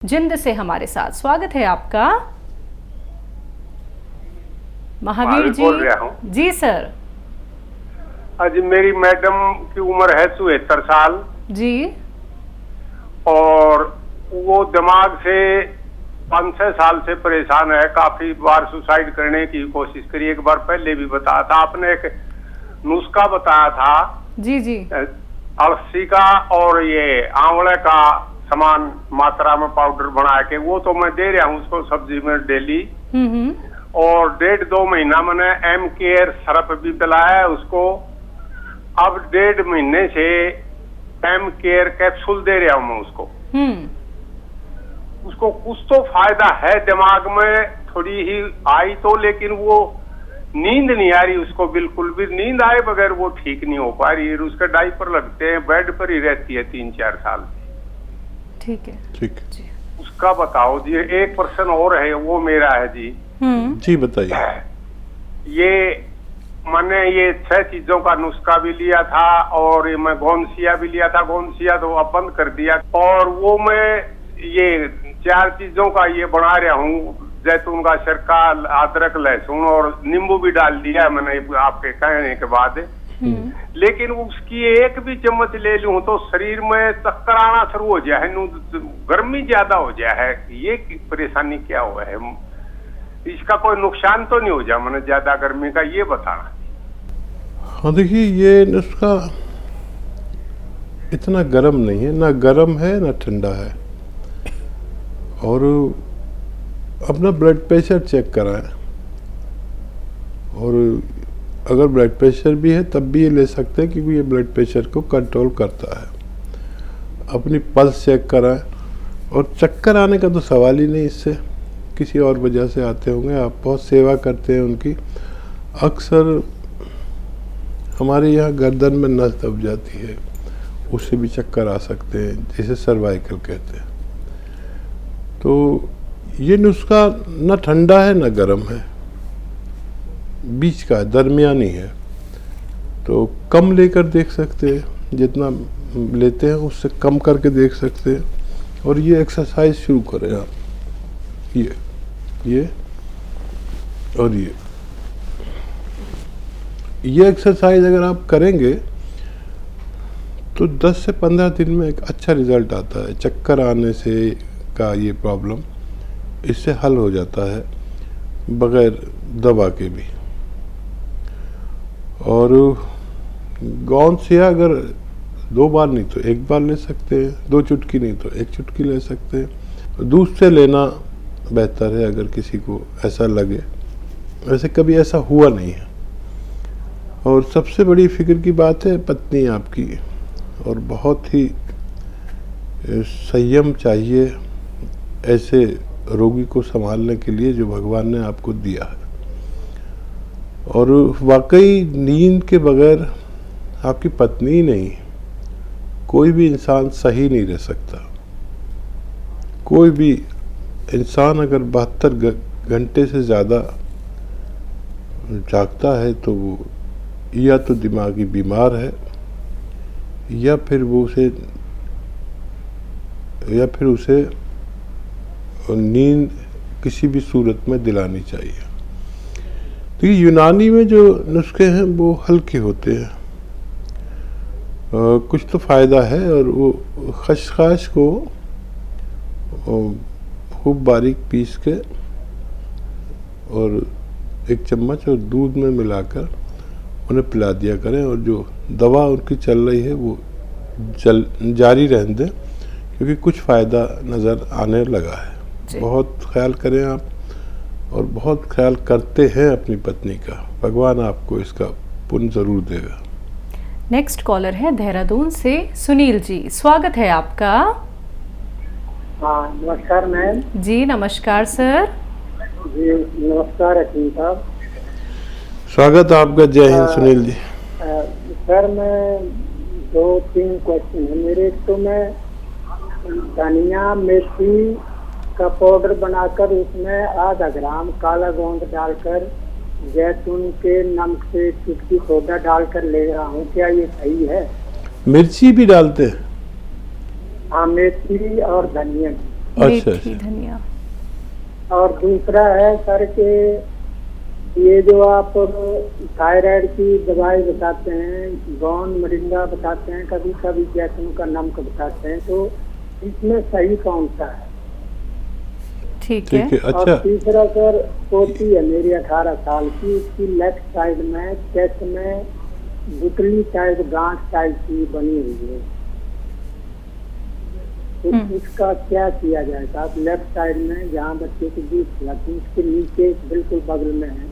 जिंद से हमारे साथ स्वागत है आपका। महावीर जी। बोल रहा हूँ जी सर। आज मेरी मैडम की उम्र है 74 साल जी। और वो दिमाग से 5-6 साल से परेशान है। काफी बार सुसाइड करने की कोशिश करी। एक बार पहले भी बताया था आपने, एक नुस्खा बताया था जी जी। अलसी का और ये आंवले का समान मात्रा में पाउडर बना के, वो तो मैं दे रहा हूँ उसको सब्जी में डेली। और 1.5-2 महीना मैंने एम केयर सरफ भी पिलाया है उसको। अब 1.5 महीने से एम केयर कैप्सूल दे रहा हूँ मैं उसको। उसको कुछ तो फायदा है, दिमाग में थोड़ी ही आई तो, लेकिन वो नींद नहीं आ रही उसको, बिल्कुल भी नींद आए बगैर वो ठीक नहीं हो पा रही है। उसके डायपर लगते हैं, बेड पर ही रहती है 3-4 साल। ठीक है ठीक जी। उसका बताओ जी। एक पर्सन और है, वो मेरा है जी। जी बताइए। ये मैंने ये 6 चीजों का नुस्खा भी लिया था और ये मैं गोंसिया भी लिया था। गोंसिया तो अब बंद कर दिया, और वो मैं ये 4 चीजों का ये बना रहा हूँ। जैतून का सिरका, अदरक, लहसुन और नींबू भी डाल दिया मैंने आपके कहने के बाद। लेकिन उसकी एक भी चम्मच ले लूं तो शरीर में चक्कर आना शुरू हो जाए, गर्मी ज्यादा हो जाए। ये परेशानी क्या हुआ है? इसका कोई नुकसान तो नहीं हो जाए मैंने ज्यादा गर्मी का, ये बताना। हाँ देखिए, ये नुस्खा इतना गर्म नहीं है, ना गर्म है ना ठंडा है। और अपना ब्लड प्रेशर चेक कराएं, और अगर ब्लड प्रेशर भी है तब भी ये ले सकते हैं, क्योंकि ये ब्लड प्रेशर को कंट्रोल करता है। अपनी पल्स चेक कराएं, और चक्कर आने का तो सवाल ही नहीं, इससे किसी और वजह से आते होंगे। आप बहुत सेवा करते हैं उनकी। अक्सर हमारे यहाँ गर्दन में नस दब जाती है, उससे भी चक्कर आ सकते हैं, जिसे सर्वाइकल कहते हैं। तो ये नुस्खा न ठंडा है न गर्म है, बीच का दरमियानी है। तो कम लेकर देख सकते हैं, जितना लेते हैं उससे कम करके देख सकते हैं। और ये एक्सरसाइज शुरू करें आप, ये और ये एक्सरसाइज अगर आप करेंगे तो 10 से 15 दिन में एक अच्छा रिजल्ट आता है। चक्कर आने से का ये प्रॉब्लम इससे हल हो जाता है, बगैर दवा के भी। और गोंसिया अगर 2 बार नहीं तो 1 बार ले सकते हैं, 2 चुटकी नहीं तो 1 चुटकी ले सकते हैं। दूध से लेना बेहतर है अगर किसी को ऐसा लगे। वैसे कभी ऐसा हुआ नहीं है। और सबसे बड़ी फिक्र की बात है पत्नी आपकी, और बहुत ही संयम चाहिए ऐसे रोगी को संभालने के लिए जो भगवान ने आपको दिया है। और वाकई नींद के बगैर आपकी पत्नी ही नहीं, कोई भी इंसान सही नहीं रह सकता। कोई भी इंसान अगर 72 घंटे से ज़्यादा जागता है तो वो या तो दिमागी बीमार है, या फिर उसे नींद किसी भी सूरत में दिलानी चाहिए। तो ये यूनानी में जो नुस्खे हैं वो हल्के होते हैं, कुछ तो फ़ायदा है। और वो खसखस को खूब बारीक पीस के और 1 चम्मच और दूध में मिलाकर उन्हें पिला दिया करें। और जो दवा उनकी चल रही है वो जारी रहने दें, क्योंकि कुछ फ़ायदा नज़र आने लगा है। बहुत ख्याल करें आप, और बहुत ख्याल करते हैं अपनी पत्नी का। भगवान आपको इसका पुण्य ज़रूर देगा। नेक्स्ट कॉलर है देहरादून से सुनील जी, स्वागत है आपका। हाँ नमस्कार मैम। जी नमस्कार सर। जी नमस्कार अकीम साहब। स्वागत आपका। जय हिंद सुनील जी। सर मैं 2-3 क्वेश्चन है मेरे। तो मैं धनिया मेथी का पाउडर बनाकर उसमें आधा ग्राम काला गोंद डालकर जैतून के नमक से चुटकी सोडा डालकर ले रहा हूँ, क्या ये सही है? मिर्ची भी डालते हैं? हाँ मेथी और धनिया। अच्छा, मेथी धनिया। और दूसरा है सर के ये जो आप थायराइड की दवाई बताते हैं, गौन मोरिंगा बताते हैं, कभी कभी जैतून का नमक बताते हैं, तो इसमें सही कौन सा है? ठीक है। अच्छा। और तीसरा सर, पोती है मेरी 18 साल की, उसकी लेफ्ट साइड में चेस्ट में गुटली टाइप गांठ टाइप की बनी हुई है, तो इसका क्या किया जाए साहब? लेफ्ट साइड में जहाँ बच्चे की बीच लगती है उसके नीचे बिल्कुल बगल में है,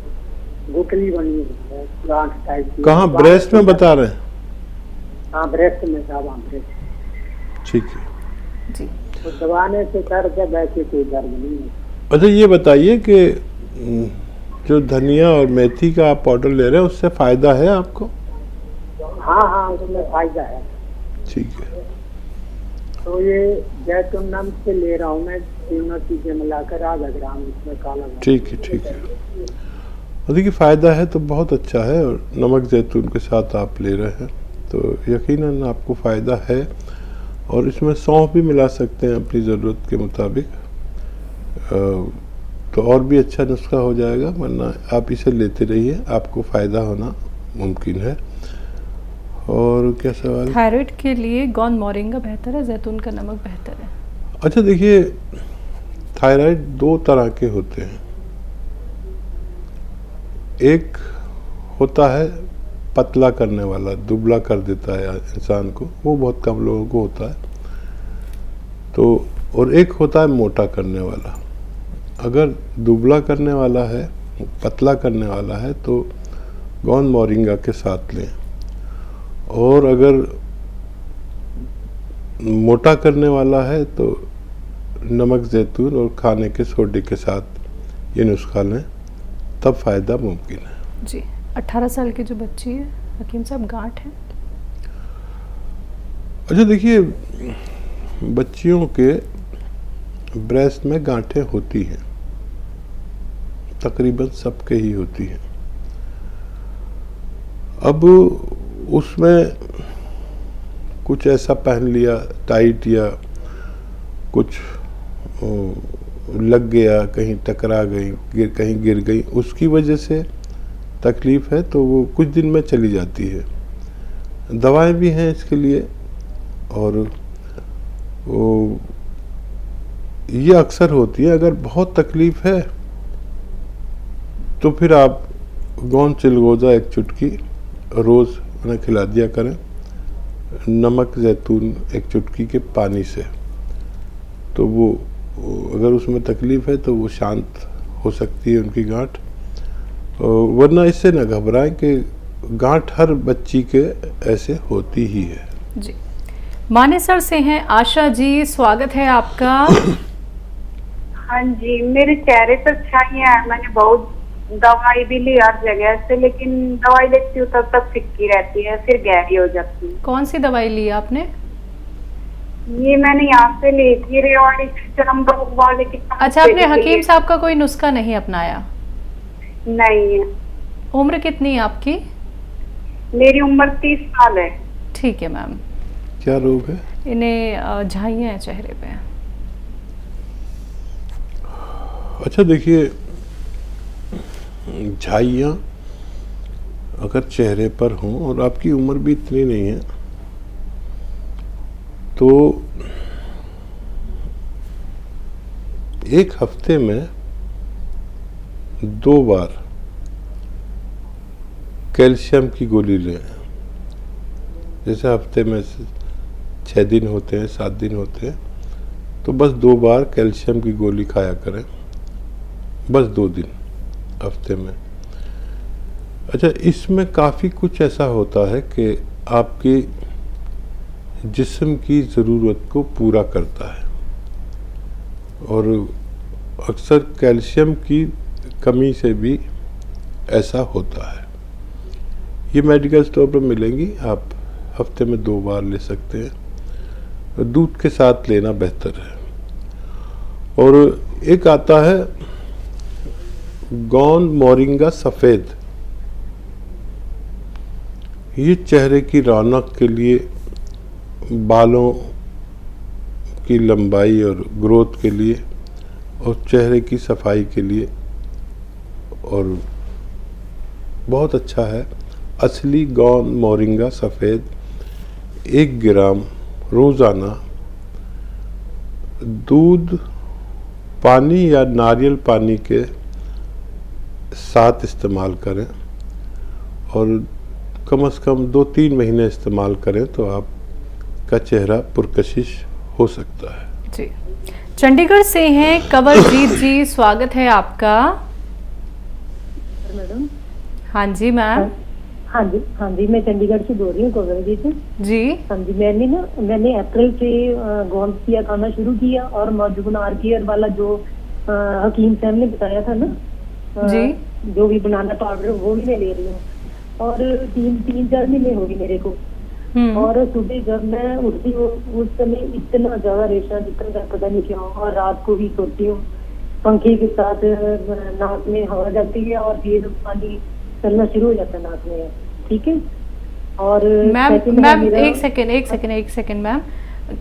गुटली बनी हुई है गांठ टाइप की। कहाँ, ब्रेस्ट में बता रहे हैं? हाँ ब्रेस्ट में साहब, हाँ ब्रेस्ट। ठीक है जी। तो दबाने से सर जब वैसे कोई दर्द नहीं है। अच्छा, ये बताइए कि जो धनिया और मेथी का आप पाउडर ले रहे हैं उससे फायदा है आपको? हाँ हाँ, उसमें फायदा है। ठीक है। तो ये जैतून नमक से ले रहा हूँ मैं, तीनों चीजें मिलाकर आधा ग्राम इसमें काला नमक। ठीक है, ठीक है। और देखिए फ़ायदा है तो बहुत अच्छा है, और नमक जैतून के साथ आप ले रहे हैं तो यकीनन आपको फ़ायदा है। और इसमें सौंफ भी मिला सकते हैं अपनी ज़रूरत के मुताबिक, तो और भी अच्छा नुस्खा हो जाएगा। वरना आप इसे लेते रहिए, आपको फ़ायदा होना मुमकिन है। और क्या सवाल? थायराइड के लिए गौन मोरिंगा बेहतर है, जैतून का नमक बेहतर है? अच्छा देखिए, थायराइड दो तरह के होते हैं। एक होता है पतला करने वाला, दुबला कर देता है इंसान को, वो बहुत कम लोगों को होता है। तो और एक होता है मोटा करने वाला। अगर दुबला करने वाला है, पतला करने वाला है, तो गौन मोरिंगा के साथ लें। और अगर मोटा करने वाला है तो नमक जैतून और खाने के सोडे के साथ ये नुस्खा लें, तब फ़ायदा मुमकिन है। जी। 18 साल की जो बच्ची है हकीम साहब, गांठ है? अच्छा देखिए, बच्चियों के ब्रेस्ट में गांठें होती हैं, तकरीबन सबके ही होती हैं। अब उसमें कुछ ऐसा पहन लिया टाइट, या कुछ लग गया, कहीं टकरा गई, कहीं गिर गई, उसकी वजह से तकलीफ़ है, तो वो कुछ दिन में चली जाती है। दवाएं भी हैं इसके लिए, और वो ये अक्सर होती है। अगर बहुत तकलीफ़ है तो फिर आप गौन चिलगोज़ा एक चुटकी रोज़ उन्हें खिला दिया करें, नमक जैतून एक चुटकी के पानी से। तो वो अगर उसमें तकलीफ़ है तो वो शांत हो सकती है उनकी गांठ। वरना इससे न घबराएं कि गांठ हर बच्ची के ऐसे होती ही है। जी। मानेसर से हैं आशा जी, स्वागत है आपका। हाँ जी, मेरे चेहरे पर छाइयाँ है, मैंने बहुत दवाई भी ली हर जगह से, लेकिन दवाई लेती हूँ तब तक फिक्की रहती है, फिर गहरी हो जाती है। कौन सी दवाई ली आपने? ये मैंने यहाँ से ली थी, रेवाड़ी चरमरोग वाले की। अच्छा, आपने हकीम साहब का कोई नुस्खा नहीं अपनाया? नहीं है। उम्र कितनी है आपकी? मेरी उम्र 30 साल है। ठीक है मैम। क्या रोग है? इन्हें झाइयाँ हैं चेहरे पे। अच्छा देखिए, झाइयाँ अगर चेहरे पर हों और आपकी उम्र भी इतनी नहीं है, तो एक हफ्ते में 2 बार कैल्शियम की गोली लें। जैसे हफ्ते में 6 दिन होते हैं, 7 दिन होते हैं, तो बस 2 बार कैल्शियम की गोली खाया करें, बस 2 दिन हफ्ते में। अच्छा, इसमें काफ़ी कुछ ऐसा होता है कि आपके जिस्म की ज़रूरत को पूरा करता है, और अक्सर कैल्शियम की कमी से भी ऐसा होता है। ये मेडिकल स्टोर पर मिलेंगी, आप हफ्ते में 2 बार ले सकते हैं। दूध के साथ लेना बेहतर है। और एक आता है गौन मोरिंगा सफ़ेद, ये चेहरे की रौनक के लिए, बालों की लंबाई और ग्रोथ के लिए और चेहरे की सफाई के लिए, और बहुत अच्छा है। असली गौंद मोरिंगा सफ़ेद 1 ग्राम रोज़ाना दूध, पानी या नारियल पानी के साथ इस्तेमाल करें और कम से कम 2-3 महीने इस्तेमाल करें तो आपका चेहरा पुरकशिश हो सकता है। जी, चंडीगढ़ से हैं कंवलजीत जी, स्वागत है आपका। मैडम। हाँ जी मैम। हाँ जी, मैं चंडीगढ़ से बोल रही हूँ कंवलजीत जी। हाँ जी, मैंने अप्रैल से गोंसिया खाना शुरू किया और मधुबन आर केयर वाला जो हकीम साहब ने बताया था ना, जी, जो भी बनाना पाउडर वो भी मैं ले रही हूँ और 3-4 महीने हो गए मेरे को। और सुबह जब मैं उठती हूँ उस समय इतना ज्यादा रेशा निकलता है, पता नहीं क्यों। और रात को भी सोती हूँ पंखे के साथ, नाक में हवा जाती है और फिर पानी चलना शुरू हो जाता है नाक में। ठीक है। और मैम एक सेकेंड मैम,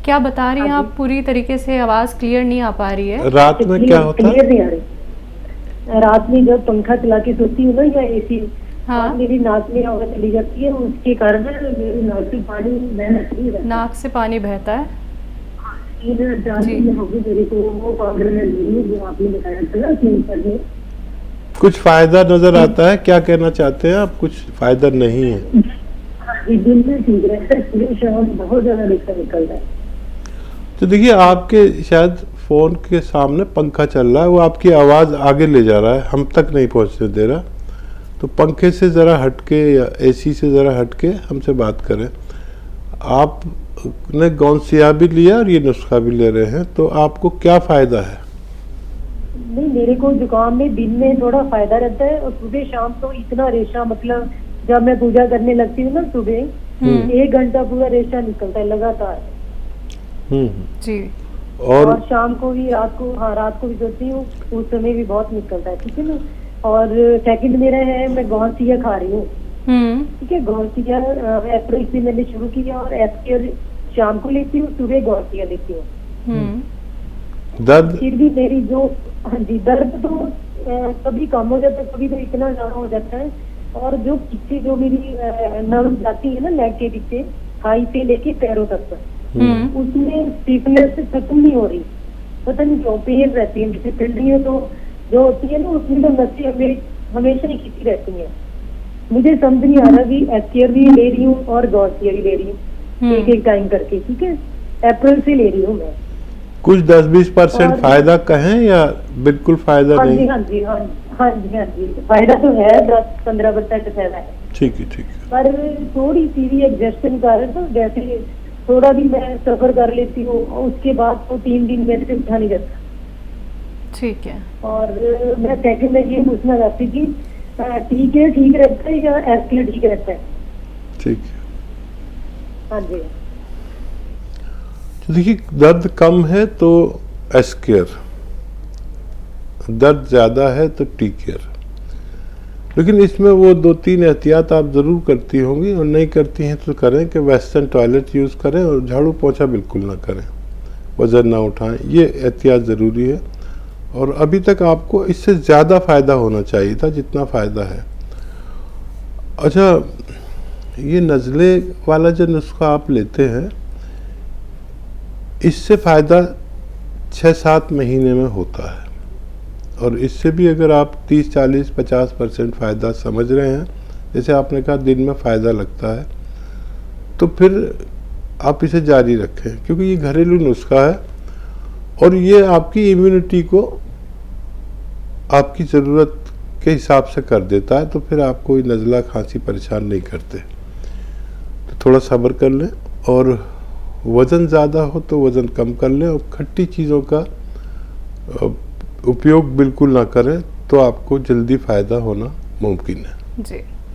क्या बता रही हैं आप? पूरी तरीके से आवाज क्लियर नहीं आ पा रही है। रात में क्या होता है? क्लियर नहीं आ रही। रात में जब पंखा चला के सोती हूँ ना या एसी, हाँ, मेरी नाक में हवा चली जाती है, उसके कारण मेरी नाक से पानी बहना शुरू हो जाता है। नाक से पानी बहता है। होगी मेरे को वो पाउडर जो आपने बताया था ना क्लिनिक में। कुछ फायदा नजर आता है? क्या कहना चाहते हैं आप? कुछ फायदा नहीं है? दिन में ठीक रहता है, शाम बहुत ज्यादा रेशा निकलता है। तो देखिए, आपके शायद फोन के सामने पंखा चल रहा है, वो आपकी आवाज आगे ले जा रहा है, हम तक नहीं पहुंचने दे रहा। तो पंखे से ज़रा हटके या एसी से ज़रा हटके हमसे बात करें। आपने गोंसिया भी लिया और ये नुस्खा भी ले रहे हैं, तो आपको क्या फ़ायदा है? नहीं, मेरे को जुकाम में दिन में थोड़ा फायदा रहता है और सुबह शाम तो इतना रेशा, मतलब जब मैं पूजा करने लगती हूँ ना सुबह 1 घंटा पूरा रेशा निकलता है लगातार। जी। और शाम को भी, रात को भी सोती हूँ उस समय भी बहुत निकलता है। ठीक है ना। और सेकंड मेरा है, मैं गोंसिया खा रही हूँ। ठीक है, गोंसिया अप्रैल से मैंने शुरू किया और एस्केयर शाम को लेती हूँ, सुबह गोंसिया लेती हूँ। दर्द फिर भी मेरी जो, हाँ जी, दर्द तो कभी कम हो जाता है, कभी तो इतना ज्यादा हो जाता है। और जो पीछे जो मेरी नर्व जाती है ना लेग के पीछे, हाई से लेके पैरों तक, उसमें स्टिफनेस खत्म नहीं हो रही, पता नहीं क्यों पेन रहती है। जैसे पिंडलियों तो जो होती है ना, उसमें तो नसें हमेशा ही खींची रहती है। मुझे समझ नहीं आ रहा कि एस्केयर भी ले रही हूँ और गोंसिया भी ले रही हूँ, एक टाइम करके। ठीक है, अप्रैल से ले रही हूँ मैं। कुछ 10-20% फायदा कहें या बिल्कुल फायदा नहीं? हाँ जी, फायदा तो है, 10-15% फायदा है। ठीक है। पर थोड़ी सी भी एडजस्टमेंट कर, तो जैसे थोड़ा भी मैं सफर कर लेती हूँ, उसके बाद तो 3 दिन मेरे से उठा नहीं जाता। ठीक है। और मैं सेकंड में ये पूछना चाहती थी, ठीक रहता है या एस्केयर ठीक रहता है? ठीक है। हाँ जी। तो देखिए, दर्द कम है तो एस्केयर, दर्द ज़्यादा है तो टी केयर। लेकिन इसमें वो 2-3 एहतियात आप ज़रूर करती होंगी, और नहीं करती हैं तो करें कि वेस्टर्न टॉयलेट यूज़ करें और झाड़ू पोछा बिल्कुल ना करें, वज़न ना उठाएं। ये एहतियात ज़रूरी है। और अभी तक आपको इससे ज़्यादा फ़ायदा होना चाहिए था जितना फ़ायदा है। अच्छा, ये नज़ले वाला जो नुस्खा आप लेते हैं, इससे फ़ायदा 6-7 महीने में होता है। और इससे भी अगर आप 30-40-50% फ़ायदा समझ रहे हैं, जैसे आपने कहा दिन में फ़ायदा लगता है, तो फिर आप इसे जारी रखें, क्योंकि ये घरेलू नुस्खा है और ये आपकी इम्यूनिटी को आपकी ज़रूरत के हिसाब से कर देता है। तो फिर आपको कोई नज़ला खांसी परेशान नहीं करते। तो थोड़ा सब्र कर लें, और वज़न ज़्यादा हो तो वज़न कम कर लें, और खट्टी चीज़ों का उपयोग बिल्कुल ना करें, तो आपको जल्दी फ़ायदा होना मुमकिन है। जी।